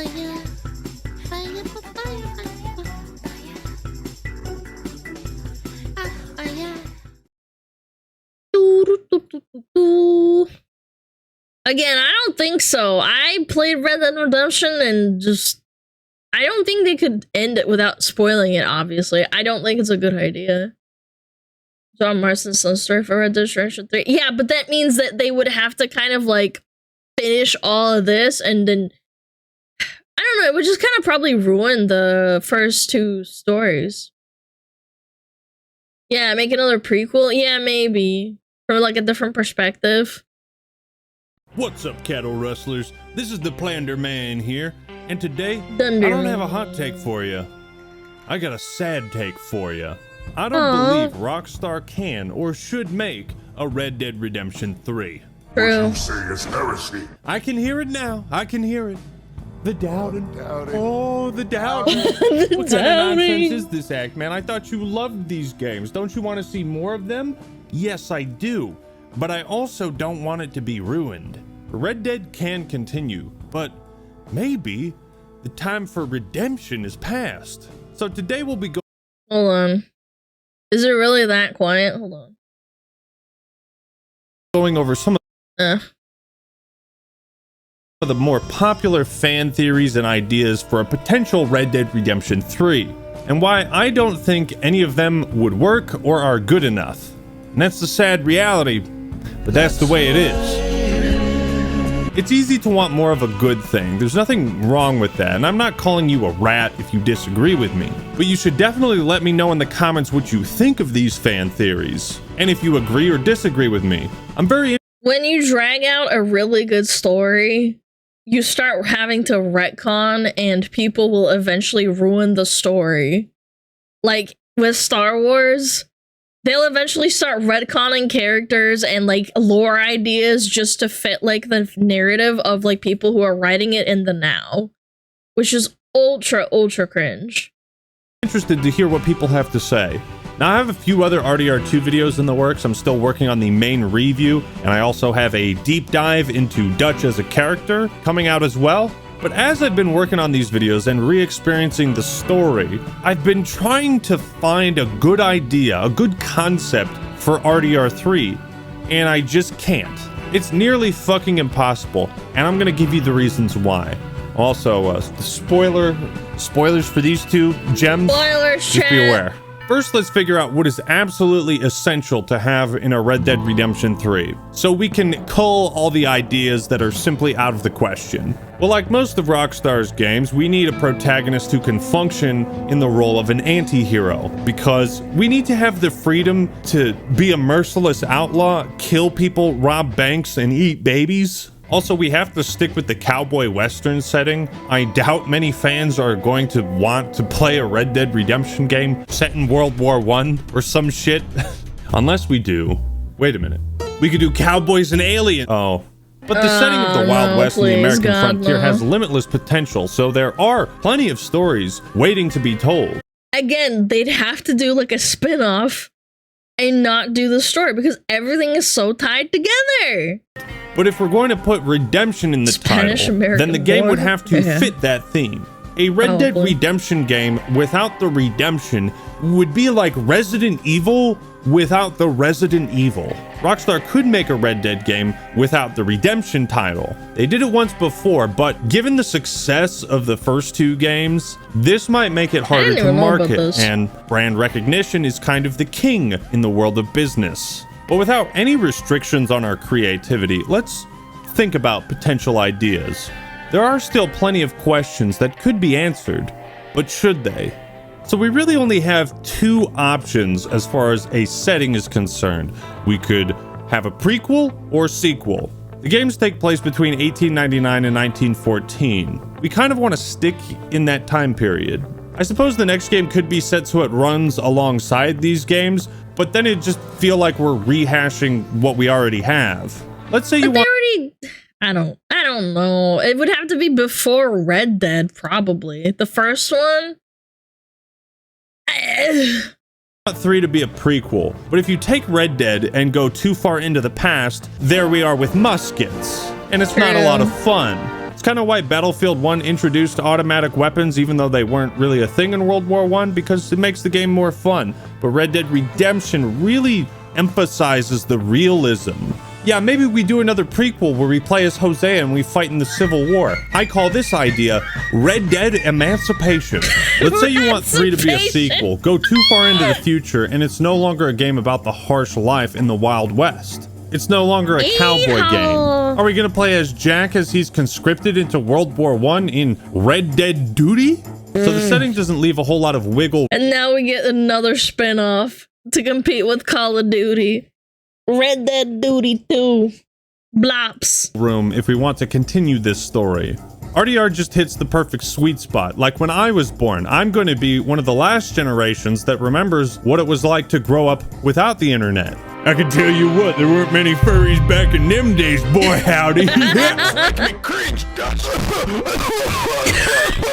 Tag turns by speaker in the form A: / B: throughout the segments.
A: fire, fire, fire. Again, I don't think so. I played Red Dead Redemption and just I don't think they could end it without spoiling it, obviously. I don't think it's a good idea. John Marston's son story for Red Dead Redemption 3. Yeah, but that means that they would have to kind of like finish all of this and then I don't know, it would just kind of probably ruin the first two stories. Yeah, make another prequel? Yeah, maybe. From like a different perspective.
B: What's up, cattle rustlers? This is the Plander Man here, and today
A: Thunder
B: I don't have a
A: Man.
B: hot take for you. I got a sad take for you. I don't
A: Aw.
B: believe Rockstar can or should make a Red Dead Redemption 3.
A: True.
C: You say is heresy.
B: I can hear it now. I can hear it. The doubting.
C: Doubting.
B: Oh, the doubting.
A: The
B: What kind of nonsense
A: doubting.
B: is this act, man? I thought you loved these games. Don't you want to see more of them? Yes, I do. But I also don't want it to be ruined. Red Dead can continue, but maybe the time for redemption is past. So today we'll be
A: Hold on. Is it really that quiet? Hold on.
B: going over some of the more popular fan theories and ideas for a potential Red Dead Redemption 3, and why I don't think any of them would work or are good enough. And that's the sad reality, but that's the way it is. It's easy to want more of a good thing. There's nothing wrong with that, and I'm not calling you a rat if you disagree with me. But you should definitely let me know in the comments what you think of these fan theories, and if you agree or disagree with me. I'm very
A: When you drag out a really good story, you start having to retcon and people will eventually ruin the story. Like with Star Wars, they'll eventually start retconning characters and like lore ideas just to fit like the narrative of like people who are writing it in the now, which is ultra cringe.
B: interested to hear what people have to say. Now, I have a few other RDR2 videos in the works. I'm still working on the main review, and I also have a deep dive into Dutch as a character coming out as well. But as I've been working on these videos and re-experiencing the story, I've been trying to find a good idea, a good concept for RDR3, and I just can't. It's nearly fucking impossible, and I'm gonna give you the reasons why. Also, the spoilers for these two gems.
A: Spoilers,
B: Just be
A: chat.
B: aware. First, let's figure out what is absolutely essential to have in a Red Dead Redemption 3, so we can cull all the ideas that are simply out of the question. Well, like most of Rockstar's games, we need a protagonist who can function in the role of an anti-hero, because we need to have the freedom to be a merciless outlaw, kill people, rob banks, and eat babies. Also, we have to stick with the cowboy western setting. I doubt many fans are going to want to play a Red Dead Redemption game set in World War I or some shit. Unless we do. Wait a minute. We could do cowboys and aliens. Oh. But the setting of the Wild
A: no,
B: West and the
A: please,
B: American
A: God,
B: frontier
A: no.
B: has limitless potential, so there are plenty of stories waiting to be told.
A: Again, they'd have to do like a spin-off and not do the story because everything is so tied together.
B: But if we're going to put redemption in the title, then the game would have to fit that theme. A Red Dead
A: Probably.
B: Redemption game without the redemption would be like Resident Evil without the Resident Evil. Rockstar could make a Red Dead game without the redemption title. They did it once before, but given the success of the first two games, this might make it harder
A: didn't
B: to
A: even know about
B: market,
A: this.
B: and brand recognition is kind of the king in the world of business. But without any restrictions on our creativity, let's think about potential ideas. There are still plenty of questions that could be answered, but should they? So we really only have two options as far as a setting is concerned. We could have a prequel or sequel. The games take place between 1899 and 1914. We kind of want to stick in that time period. I suppose the next game could be set so it runs alongside these games, but then it just feel like we're rehashing what we already have. Let's say you
A: But they
B: want
A: already I don't know. It would have to be before Red Dead, probably. The first one?
B: 3 to be a prequel, but if you take Red Dead and go too far into the past, there we are with muskets, and it's not a lot of fun. It's kind of why Battlefield 1 introduced automatic weapons, even though they weren't really a thing in World War 1, because it makes the game more fun. But Red Dead Redemption really emphasizes the realism. Yeah, maybe we do another prequel where we play as Hosea and we fight in the Civil War. I call this idea Red Dead Emancipation. Let's say you want 3 to be a sequel, go too far into the future, and it's no longer a game about the harsh life in the Wild West. It's no longer a cowboy game. Are we gonna play as Jack as he's conscripted into World War I in Red Dead Duty? So the setting doesn't leave a whole lot of wiggle.
A: And now we get another spin-off to compete with Call of Duty. Red Dead Duty 2. Blops.
B: Room if we want to continue this story. RDR just hits the perfect sweet spot. Like when I was born, I'm going to be one of the last generations that remembers what it was like to grow up without the internet. I can tell you what, there weren't many furries back in them days, boy howdy.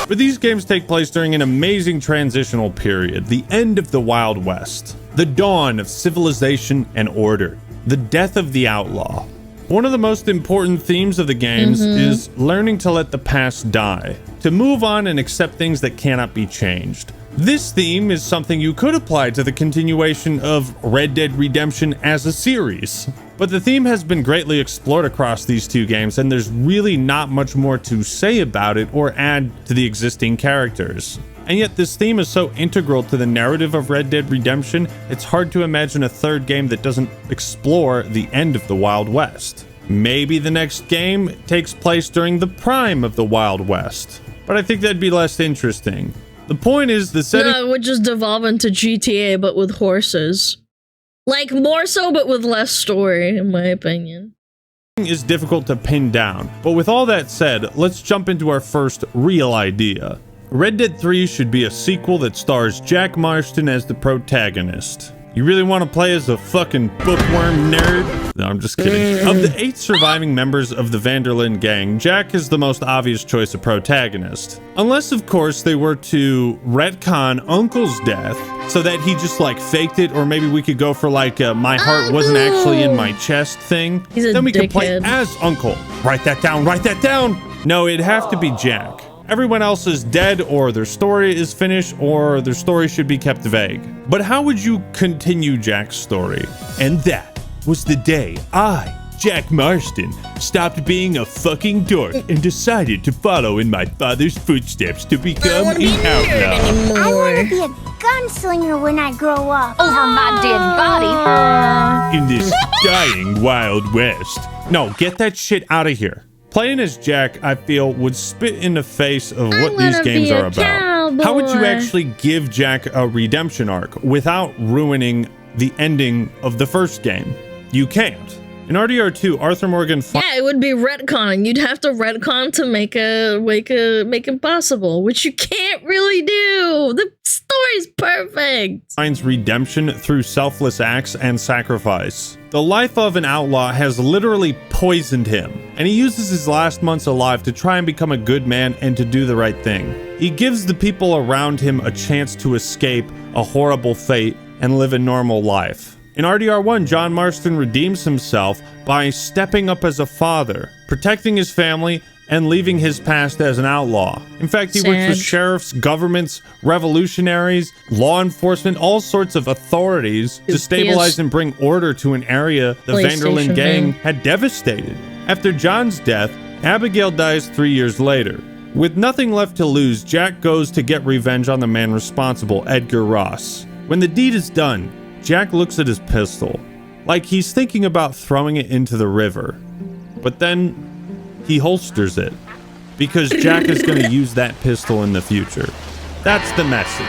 B: But these games take place during an amazing transitional period, the end of the Wild West, the dawn of civilization and order, the death of the outlaw. One of the most important themes of the games is learning to let the past die, to move on and accept things that cannot be changed. This theme is something you could apply to the continuation of Red Dead Redemption as a series. But the theme has been greatly explored across these two games, and there's really not much more to say about it or add to the existing characters. And yet this theme is so integral to the narrative of Red Dead Redemption, it's hard to imagine a third game that doesn't explore the end of the Wild West. Maybe the next game takes place during the prime of the Wild West, but I think that'd be less interesting. The point is the setting—
A: No, it would just devolve into GTA, but with horses. Like, more so, but with less story, in my opinion.
B: Is difficult to pin down. But with all that said, let's jump into our first real idea. Red Dead 3 should be a sequel that stars Jack Marston as the protagonist. You really want to play as a fucking bookworm nerd? No, I'm just kidding. Of the 8 surviving members of the Van der Linde gang, Jack is the most obvious choice of protagonist. Unless, of course, they were to retcon Uncle's death so that he just like faked it, or maybe we could go for like a my heart wasn't actually in my chest thing. Then we could play as Uncle. Write that down, write that down! No, it'd have to be Jack. Everyone else is dead, or their story is finished, or their story should be kept vague. But how would you continue Jack's story? And that was the day I, Jack Marston, stopped being a fucking dork and decided to follow in my father's footsteps to become an outlaw.
C: I want to be a gunslinger when I grow up.
D: Over my dead body.
B: In this dying Wild West. No, get that shit out of here. Playing as Jack, I feel, would spit in the face of what these games are about. How would you actually give Jack a redemption arc without ruining the ending of the first game? You can't. In RDR 2, Arthur Morgan—
A: Yeah, it would be retcon. You'd have to retcon to make it possible, which you can't really do. The story's perfect.
B: Finds redemption through selfless acts and sacrifice. The life of an outlaw has literally poisoned him, and he uses his last months alive to try and become a good man and to do the right thing. He gives the people around him a chance to escape a horrible fate and live a normal life. In RDR 1, John Marston redeems himself by stepping up as a father, protecting his family, and leaving his past as an outlaw. In fact, he works with sheriffs, governments, revolutionaries, law enforcement, all sorts of authorities to stabilize and bring order to an area the Van der Linde gang had devastated. After John's death, Abigail dies 3 years later. With nothing left to lose, Jack goes to get revenge on the man responsible, Edgar Ross. When the deed is done, Jack looks at his pistol, like he's thinking about throwing it into the river. But then he holsters it, because Jack is going to use that pistol in the future. That's the message.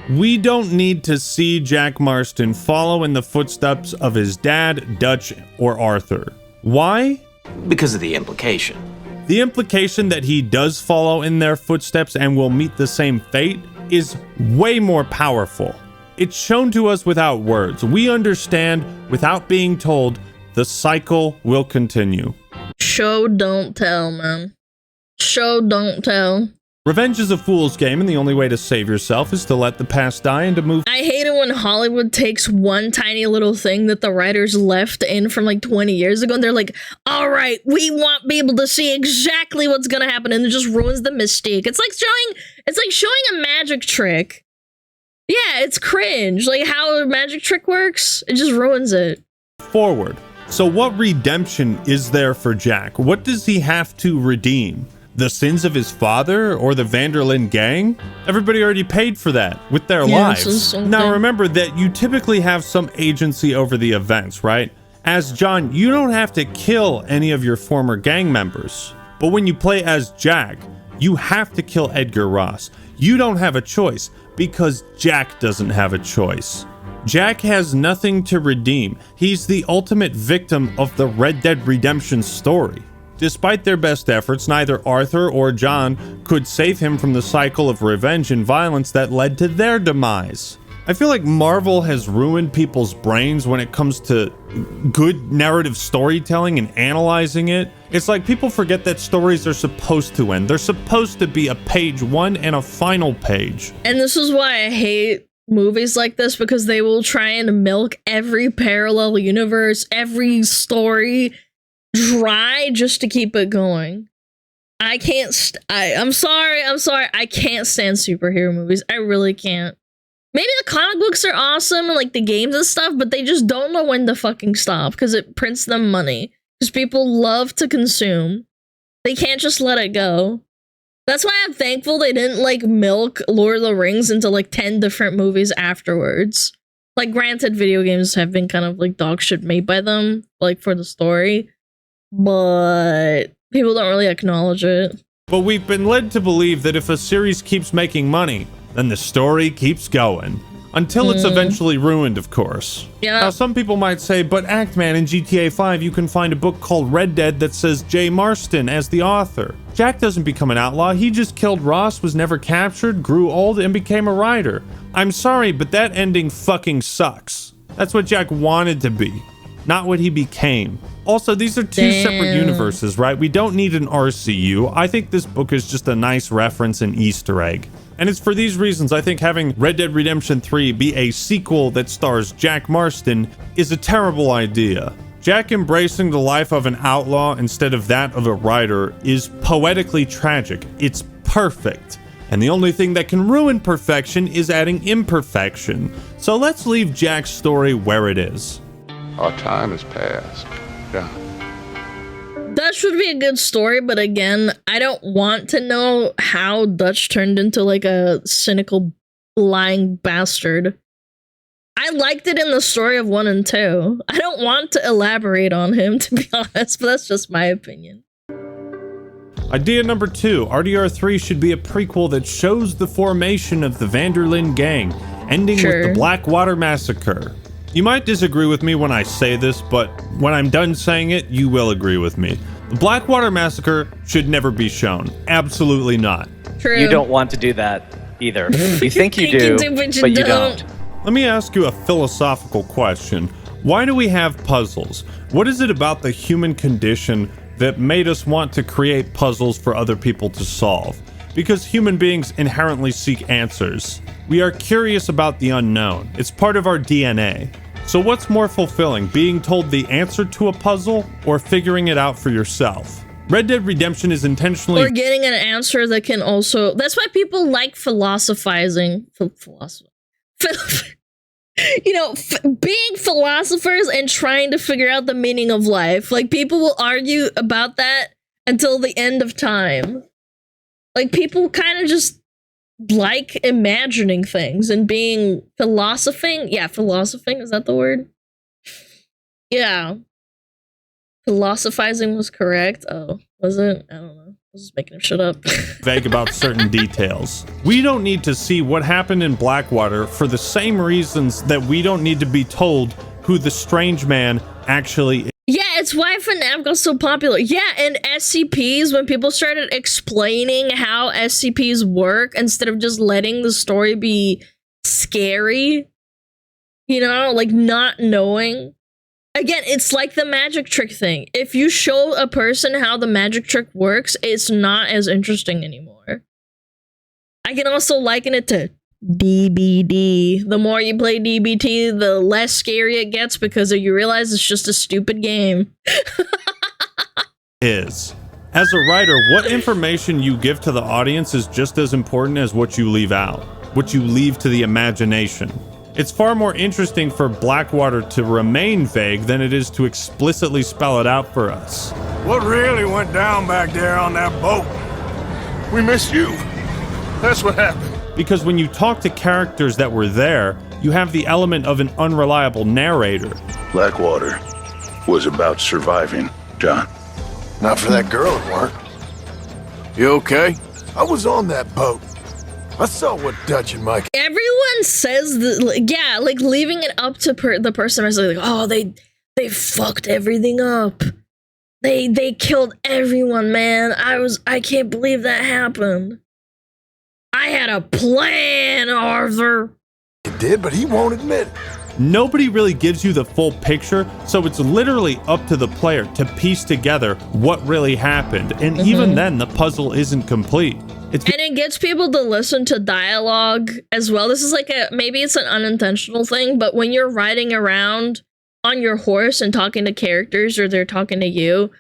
B: We don't need to see Jack Marston follow in the footsteps of his dad, Dutch, or Arthur. Why?
E: Because of the implication.
B: The implication that he does follow in their footsteps and will meet the same fate is way more powerful. It's shown to us without words. We understand without being told. The cycle will continue.
A: Show, don't tell, man. Show, don't tell.
B: Revenge is a fool's game, and the only way to save yourself is to let the past die and to move.
A: I hate it when Hollywood takes one tiny little thing that the writers left in from like 20 years ago, and they're like, all right, we want people to see exactly what's gonna happen, and it just ruins the mystique. It's like showing a magic trick. Yeah, it's cringe. Like how a magic trick works, it just ruins it.
B: Forward. So what redemption is there for Jack? What does he have to redeem? The sins of his father or the Van der Linde gang? Everybody already paid for that with their lives. Now remember that you typically have some agency over the events, right? As John, you don't have to kill any of your former gang members. But when you play as Jack, you have to kill Edgar Ross. You don't have a choice because Jack doesn't have a choice. Jack has nothing to redeem. He's the ultimate victim of the Red Dead Redemption story. Despite their best efforts, neither Arthur or John could save him from the cycle of revenge and violence that led to their demise. I feel like Marvel has ruined people's brains when it comes to good narrative storytelling and analyzing it. It's like people forget that stories are supposed to end. They're supposed to be a page one and a final page.
A: And this is why I hate movies like this, because they will try and milk every parallel universe, every story dry just to keep it going. I can't I'm sorry, I can't stand superhero movies. I really can't. Maybe the comic books are awesome and like the games and stuff, but they just don't know when to fucking stop because it prints them money. Because people love to consume. They can't just let it go. That's why I'm thankful they didn't like milk Lord of the Rings into like 10 different movies afterwards. Like granted, video games have been kind of like dog shit made by them, like for the story. But people don't really acknowledge it.
B: But we've been led to believe that if a series keeps making money, then the story keeps going. Until it's eventually ruined, of course.
A: Yeah.
B: Now, some people might say, but Actman in GTA 5, you can find a book called Red Dead that says Jay Marston as the author. Jack doesn't become an outlaw. He just killed Ross, was never captured, grew old, and became a writer. I'm sorry, but that ending fucking sucks. That's what Jack wanted to be, not what he became. Also, these are two separate universes, right? We don't need an RCU. I think this book is just a nice reference and Easter egg. And it's for these reasons I think having Red Dead Redemption 3 be a sequel that stars Jack Marston is a terrible idea. Jack embracing the life of an outlaw instead of that of a writer is poetically tragic. It's perfect. And the only thing that can ruin perfection is adding imperfection. So let's leave Jack's story where it is.
F: Our time has passed. Yeah.
A: Dutch would be a good story, but again, I don't want to know how Dutch turned into like a cynical, lying bastard. I liked it in the story of 1 and 2. I don't want to elaborate on him, to be honest, but that's just my opinion.
B: Idea number 2, RDR3 should be a prequel that shows the formation of the Van der Linde gang, ending with the Blackwater Massacre. You might disagree with me when I say this, but when I'm done saying it, you will agree with me. The Blackwater Massacre should never be shown. Absolutely not.
A: True.
G: You don't want to do that either. You think you do, but you don't.
B: Let me ask you a philosophical question. Why do we have puzzles? What is it about the human condition that made us want to create puzzles for other people to solve? Because human beings inherently seek answers. We are curious about the unknown. It's part of our DNA. So what's more fulfilling, being told the answer to a puzzle or figuring it out for yourself? Red Dead Redemption is intentionally...
A: Or getting an answer that can also... That's why people like philosophizing. You know, being philosophers and trying to figure out the meaning of life. Like, people will argue about that until the end of time. Like, people kind of just like imagining things and being philosophing. Yeah, philosophing, is that the word? Yeah. Philosophizing was correct. Oh, was it? I don't know. I was just making shit up.
B: Vague about certain details. We don't need to see what happened in Blackwater for the same reasons that we don't need to be told who the strange man actually is.
A: Yeah, it's why FNAF got so popular. Yeah, and SCPs, when people started explaining how SCPs work instead of just letting the story be scary, you know, like not knowing. Again, it's like the magic trick thing. If you show a person how the magic trick works, it's not as interesting anymore. I can also liken it to DBD. The more you play DBT, the less scary it gets because you realize it's just a stupid game.
B: As a writer, what information you give to the audience is just as important as what you leave out, what you leave to the imagination. It's far more interesting for Blackwater to remain vague than it is to explicitly spell it out for us.
H: What really went down back there on that boat? We missed you. That's what happened.
B: Because when you talk to characters that were there, you have the element of an unreliable narrator.
I: Blackwater was about surviving, John.
H: Not for that girl, it weren't. You okay? I was on that boat. I saw what Dutch and Mike...
A: Everyone says that, yeah, like leaving it up to the person who's like, oh, they fucked everything up. They killed everyone, man. I can't believe that happened. I had a plan, Arthur.
H: He did, but he won't admit it.
B: Nobody really gives you the full picture, so it's literally up to the player to piece together what really happened. And even then, the puzzle isn't complete.
A: And it gets people to listen to dialogue as well. This is like maybe it's an unintentional thing, but when you're riding around on your horse and talking to characters or they're talking to you,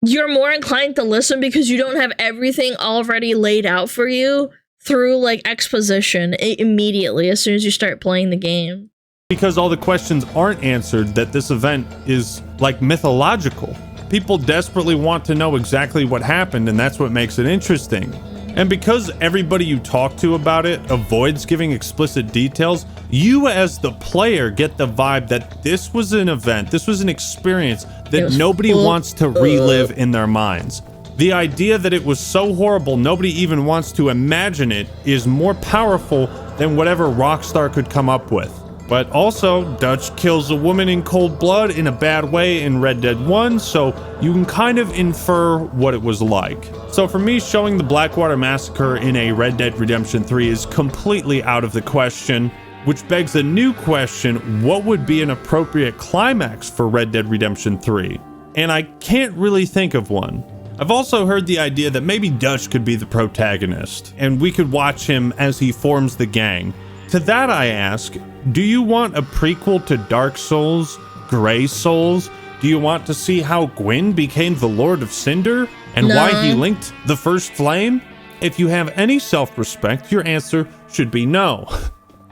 A: you're more inclined to listen because you don't have everything already laid out for you through like exposition immediately as soon as you start playing the game.
B: Because all the questions aren't answered, that this event is like mythological. People desperately want to know exactly what happened, and that's what makes it interesting. And because everybody you talk to about it avoids giving explicit details, you as the player get the vibe that this was an event, this was an experience that nobody wants to relive in their minds. The idea that it was so horrible nobody even wants to imagine it is more powerful than whatever Rockstar could come up with. But also, Dutch kills a woman in cold blood in a bad way in Red Dead 1, so you can kind of infer what it was like. So for me, showing the Blackwater Massacre in a Red Dead Redemption 3 is completely out of the question, which begs a new question: what would be an appropriate climax for Red Dead Redemption 3? And I can't really think of one. I've also heard the idea that maybe Dutch could be the protagonist, and we could watch him as he forms the gang. To that I ask, do you want a prequel to Dark Souls, Grey Souls? Do you want to see how Gwyn became the Lord of Cinder, and why he linked the First Flame? If you have any self-respect, your answer should be no.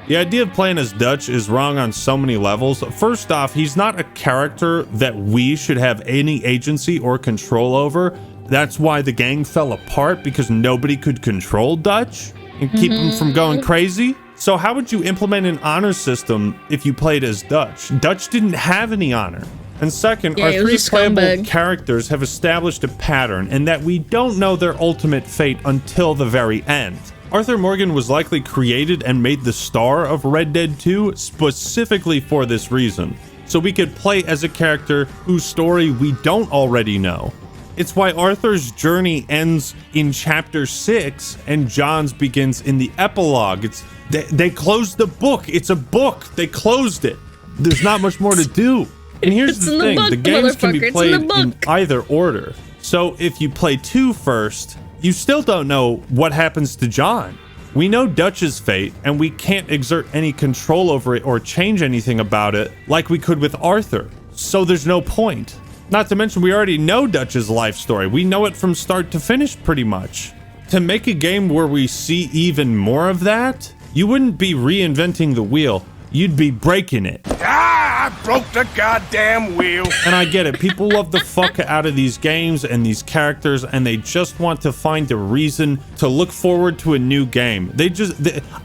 B: The idea of playing as Dutch is wrong on so many levels. First off, he's not a character that we should have any agency or control over. That's why the gang fell apart, because nobody could control Dutch and keep him from going crazy. So how would you implement an honor system if you played as Dutch? Dutch didn't have any honor. And second, our three playable characters have established a pattern, and that we don't know their ultimate fate until the very end. Arthur Morgan was likely created and made the star of Red Dead 2 specifically for this reason, so we could play as a character whose story we don't already know. It's why Arthur's journey ends in chapter 6 and John's begins in the epilogue. They closed the book. It's a book. They closed it. There's not much more to do. And here's the thing, the games can be played in either order. So if you play 2 first, you still don't know what happens to John. We know Dutch's fate, and we can't exert any control over it or change anything about it like we could with Arthur. So there's no point. Not to mention, we already know Dutch's life story. We know it from start to finish, pretty much. To make a game where we see even more of that, you wouldn't be reinventing the wheel. You'd be breaking it.
H: I broke the goddamn wheel.
B: And I get it. People love the fuck out of these games and these characters, and they just want to find a reason to look forward to a new game.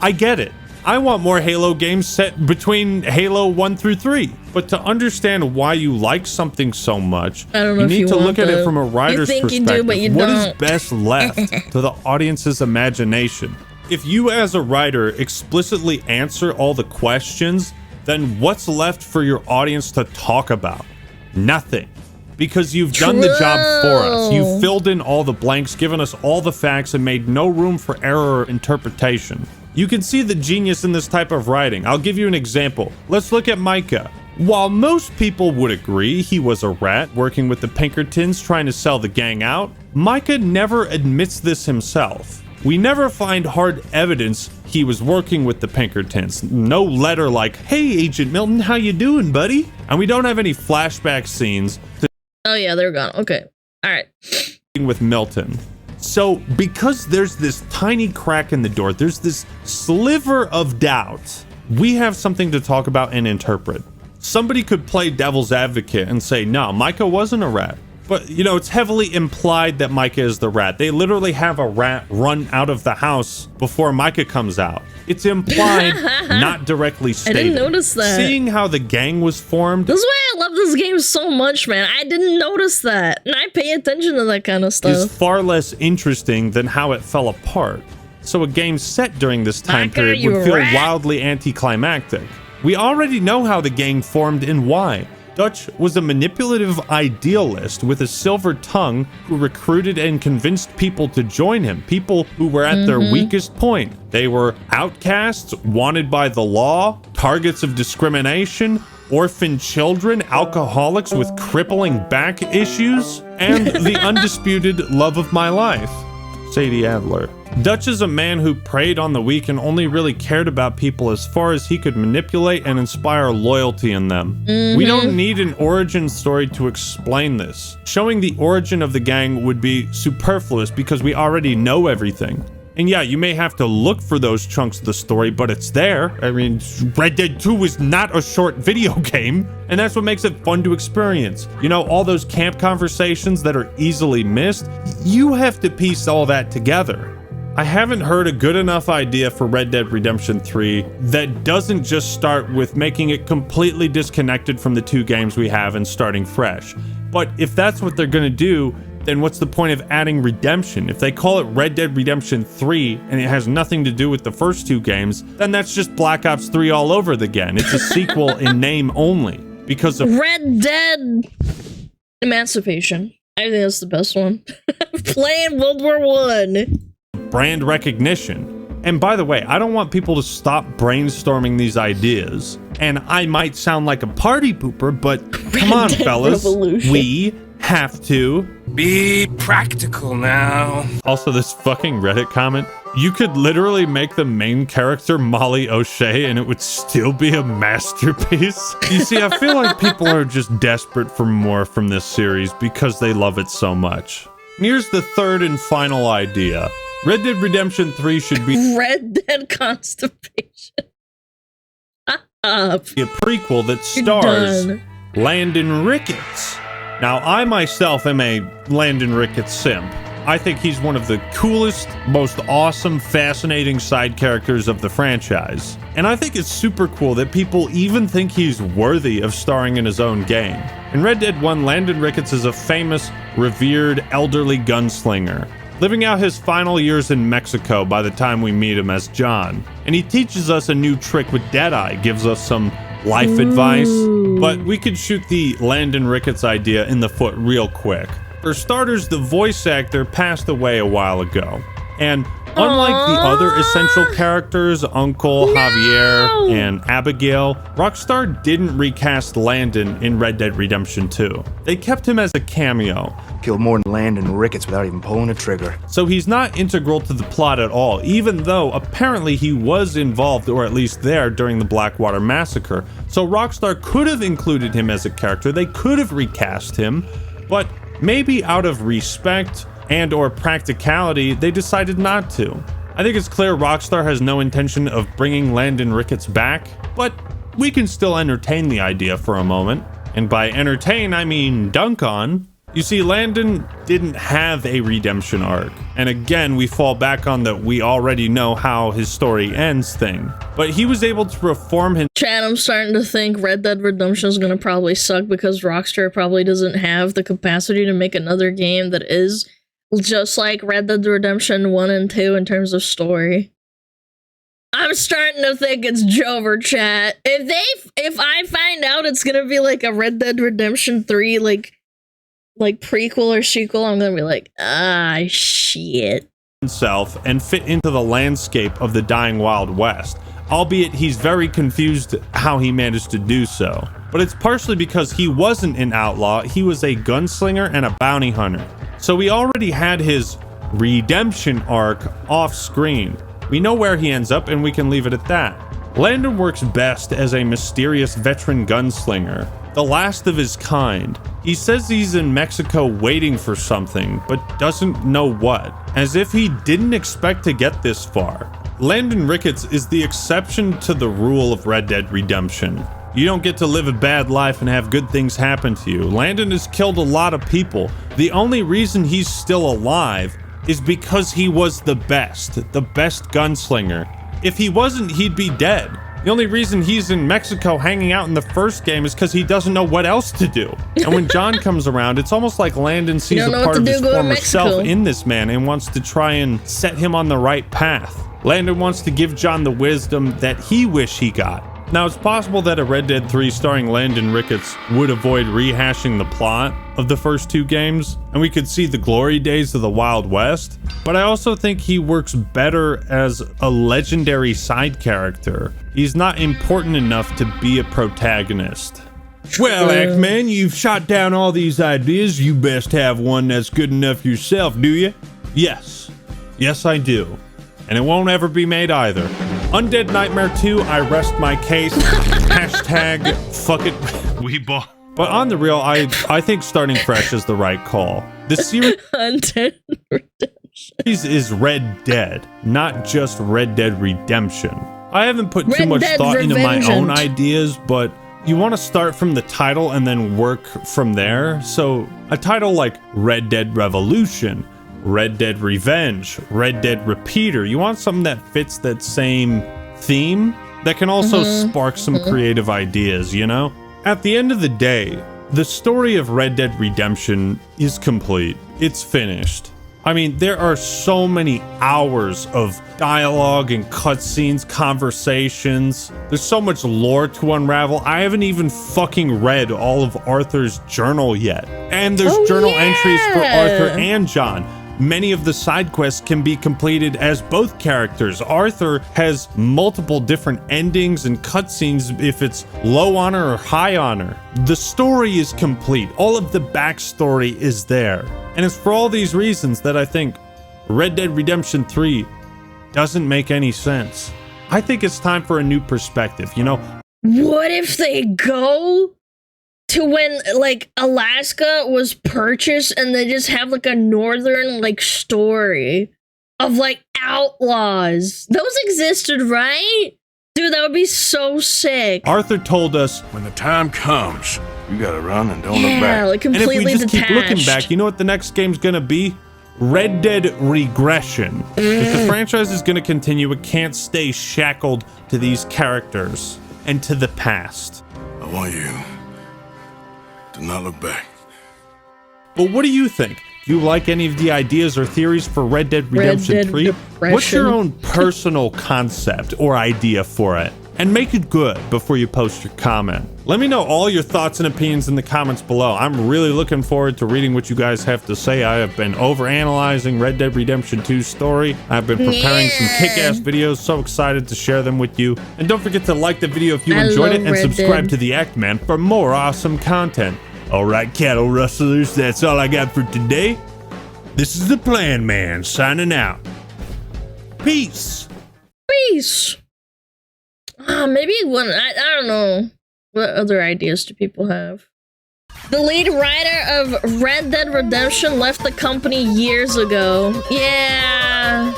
B: I get it. I want more Halo games set between Halo 1 through 3. But to understand why you like something so much, you need to look at it from a writer's perspective. What is best left to the audience's imagination? If you as a writer explicitly answer all the questions, then what's left for your audience to talk about? Nothing. Because you've done the job for us. You've filled in all the blanks, given us all the facts, and made no room for error or interpretation. You can see the genius in this type of writing. I'll give you an example. Let's look at Micah. While most people would agree he was a rat working with the Pinkertons trying to sell the gang out, Micah never admits this himself. We never find hard evidence he was working with the Pinkertons. No letter like, "Hey, Agent Milton, how you doing, buddy?" And we don't have any flashback scenes
A: Oh yeah, they're gone. Okay. All right.
B: with Milton. So because there's this tiny crack in the door, there's this sliver of doubt, we have something to talk about and interpret. Somebody could play devil's advocate and say, no, Micah wasn't a rat. But, you know, it's heavily implied that Micah is the rat. They literally have a rat run out of the house before Micah comes out. It's implied, not directly stated.
A: I didn't notice that.
B: Seeing how the gang was formed.
A: This is why I love this game so much, man. I didn't notice that. And I pay attention to that kind of stuff.
B: Is far less interesting than how it fell apart. So a game set during this time period would feel wildly anticlimactic. We already know how the gang formed and why. Dutch was a manipulative idealist with a silver tongue who recruited and convinced people to join him, people who were at their weakest point. They were outcasts, wanted by the law, targets of discrimination, orphan children, alcoholics with crippling back issues, and the undisputed love of my life, Sadie Adler. Dutch is a man who preyed on the weak and only really cared about people as far as he could manipulate and inspire loyalty in them. We don't need an origin story to explain this. Showing the origin of the gang would be superfluous because we already know everything. And yeah, you may have to look for those chunks of the story, but it's there. I mean, Red Dead 2 is not a short video game, and that's what makes it fun to experience. You know, all those camp conversations that are easily missed, you have to piece all that together. I haven't heard a good enough idea for Red Dead Redemption 3 that doesn't just start with making it completely disconnected from the two games we have and starting fresh. But if that's what they're gonna do, then what's the point of adding redemption? If they call it Red Dead Redemption 3 and it has nothing to do with the first two games, then that's just Black Ops 3 all over again. It's a sequel in name only because of
A: Red Dead Emancipation. I think that's the best one. Playing World War I.
B: Brand recognition. And by the way, I don't want people to stop brainstorming these ideas. And I might sound like a party pooper, but come on, fellas. We have to
J: be practical now.
B: Also, this fucking Reddit comment. You could literally make the main character Molly O'Shea and it would still be a masterpiece. You see, I feel like people are just desperate for more from this series because they love it so much. Here's the third and final idea. Red Dead Redemption 3 should be
A: Red Dead Constipation.
B: A prequel that stars Landon Ricketts. Now, I myself am a Landon Ricketts simp. I think he's one of the coolest, most awesome, fascinating side characters of the franchise. And I think it's super cool that people even think he's worthy of starring in his own game. In Red Dead 1, Landon Ricketts is a famous, revered, elderly gunslinger, living out his final years in Mexico by the time we meet him as John. And he teaches us a new trick with Deadeye, gives us some life advice, but we could shoot the Landon Ricketts idea in the foot real quick. For starters, the voice actor passed away a while ago. And unlike the other essential characters, Uncle, Javier, and Abigail, Rockstar didn't recast Landon in Red Dead Redemption 2. They kept him as a cameo.
K: Killed more than Landon Ricketts without even pulling a trigger.
B: So he's not integral to the plot at all, even though apparently he was involved, or at least there, during the Blackwater Massacre. So Rockstar could have included him as a character, they could have recast him, but maybe out of respect and or practicality, they decided not to. I think it's clear Rockstar has no intention of bringing Landon Ricketts back, but we can still entertain the idea for a moment. And by entertain, I mean dunk on. You see, Landon didn't have a redemption arc. And again, we fall back on the we already know how his story ends thing. But he was able to reform him.
A: Chad, I'm starting to think Red Dead Redemption is going to probably suck because Rockstar probably doesn't have the capacity to make another game that is just like Red Dead Redemption 1 and 2 in terms of story. I'm starting to think it's Jover, chat. If I find out it's going to be like a Red Dead Redemption 3 like prequel or sequel, I'm gonna be like, shit.
B: Himself and fit into the landscape of the dying Wild West, albeit he's very confused how he managed to do so. But it's partially because he wasn't an outlaw, he was a gunslinger and a bounty hunter. So he already had his redemption arc off screen. We know where he ends up and we can leave it at that. Landon works best as a mysterious veteran gunslinger, the last of his kind. He says he's in Mexico waiting for something, but doesn't know what, as if he didn't expect to get this far. Landon Ricketts is the exception to the rule of Red Dead Redemption. You don't get to live a bad life and have good things happen to you. Landon has killed a lot of people. The only reason he's still alive is because he was the best gunslinger. If he wasn't, he'd be dead. The only reason he's in Mexico hanging out in the first game is because he doesn't know what else to do. And when John comes around, it's almost like Landon sees a part of his former self in this man and wants to try and set him on the right path. Landon wants to give John the wisdom that he wished he got. Now, it's possible that a Red Dead 3 starring Landon Ricketts would avoid rehashing the plot of the first two games, and we could see the glory days of the Wild West, but I also think he works better as a legendary side character. He's not important enough to be a protagonist. Well, Ackman, you've shot down all these ideas. You best have one that's good enough yourself, do you? Yes. Yes, I do. And it won't ever be made either. Undead Nightmare 2, I rest my case. Hashtag fuck it, we bought. But on the real, I think starting fresh is the right call. The series
A: Undead Redemption
B: is Red Dead, not just Red Dead Redemption. I haven't put too much thought into my own ideas, but you want to start from the title and then work from there. So a title like Red Dead Revolution, Red Dead Revenge, Red Dead Repeater. You want something that fits that same theme that can also spark some creative ideas, you know? At the end of the day, the story of Red Dead Redemption is complete. It's finished. I mean, there are so many hours of dialogue and cutscenes, conversations. There's so much lore to unravel. I haven't even fucking read all of Arthur's journal yet. And there's journal entries for Arthur and John. Many of the side quests can be completed as both characters. Arthur has multiple different endings and cutscenes if it's low honor or high honor. The story is complete. All of the backstory is there. And it's for all these reasons that I think Red Dead Redemption 3 doesn't make any sense. I think it's time for a new perspective, you know?
A: What if they go to when, like, Alaska was purchased and they just have, like, a northern, like, story of, like, outlaws? Those existed, right? Dude, that would be so sick.
B: Arthur told us,
H: when the time comes, you gotta run and don't look back.
A: Yeah, like, completely
B: and if we just
A: detached.
B: keep looking back, you know what the next game's gonna be? Red Dead Regression. If the franchise is gonna continue, it can't stay shackled to these characters and to the past.
H: I want you to not look back.
B: But what do you think? Do you like any of the ideas or theories for Red Dead Redemption 3?
A: Depression.
B: What's your own personal concept or idea for it? And make it good before you post your comment. Let me know all your thoughts and opinions in the comments below. I'm really looking forward to reading what you guys have to say. I have been overanalyzing Red Dead Redemption 2's story. I've been preparing some kick-ass videos, so excited to share them with you. And don't forget to like the video if you enjoyed it and subscribe to the Ackman for more awesome content. Alright, cattle rustlers, that's all I got for today. This is the Plan Man signing out. Peace.
A: Peace. Maybe one. I don't know. What other ideas do people have? The lead writer of Red Dead Redemption left the company years ago. Yeah.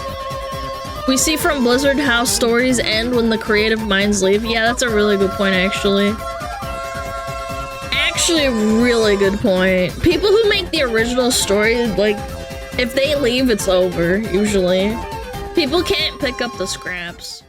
A: We see from Blizzard how stories end when the creative minds leave. Yeah, that's a really good point, actually. Actually, a really good point. People who make the original story, like, if they leave, it's over, usually. People can't pick up the scraps.